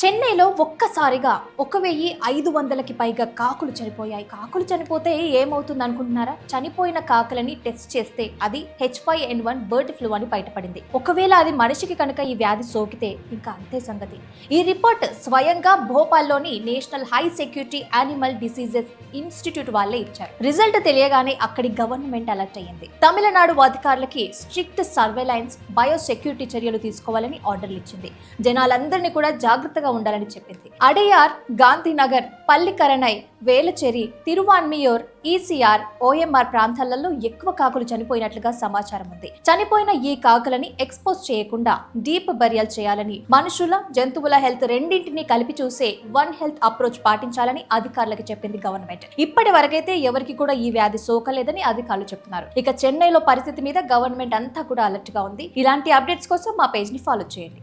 చెన్నైలో ఒక్కసారిగా 1500కి పైగా కాకులు చనిపోయాయి. కాకులు చనిపోతే ఏమవుతుంది అనుకుంటున్నారా? చనిపోయిన కాకులని టెస్ట్ చేస్తే అది H5N1 బర్డ్ ఫ్లూ అని బయటపడింది. ఒకవేళ అది మనిషికి కనుక ఈ వ్యాధి సోకితే ఇంకా అంతే సంగతి. ఈ రిపోర్ట్ స్వయంగా భోపాల్లోని National High Security Animal Diseases Institute వాళ్ళే ఇచ్చారు. రిజల్ట్ తెలియగానే అక్కడి గవర్నమెంట్ అలర్ట్ అయ్యింది. తమిళనాడు అధికారులకి స్ట్రిక్ట్ సర్వేలైన్స్, బయోసెక్యూరిటీ చర్యలు తీసుకోవాలని ఆర్డర్లు ఇచ్చింది. జనాలందరినీ కూడా జాగ్రత్తగా ఉండాలని చెప్పింది. అడయార్, గాంధీనగర్, పల్లికరణై, వేలచెరి, తిరువాన్మియూర్, ఈసీఆర్, ఓఎంఆర్ ప్రాంతాలలో ఎక్కువ కాకులు చనిపోయినట్లుగా సమాచారం ఉంది. చనిపోయిన ఈ కాకులని ఎక్స్పోజ్ చేయకుండా డీప్ బరియల్ చేయాలని, మనుషుల, జంతువుల హెల్త్ రెండింటినీ కలిపి చూసే వన్ హెల్త్ అప్రోచ్ పాటించాలని అధికారులకు చెప్పింది గవర్నమెంట్. ఇప్పటి వరకైతే ఎవరికి కూడా ఈ వ్యాధి సోకలేదని అధికారులు చెప్తున్నారు. ఇక చెన్నైలో పరిస్థితి మీద గవర్నమెంట్ అంతా కూడా అలర్ట్ గా ఉంది. ఇలాంటి అప్డేట్స్ కోసం మా పేజ్ ని ఫాలో చేయండి.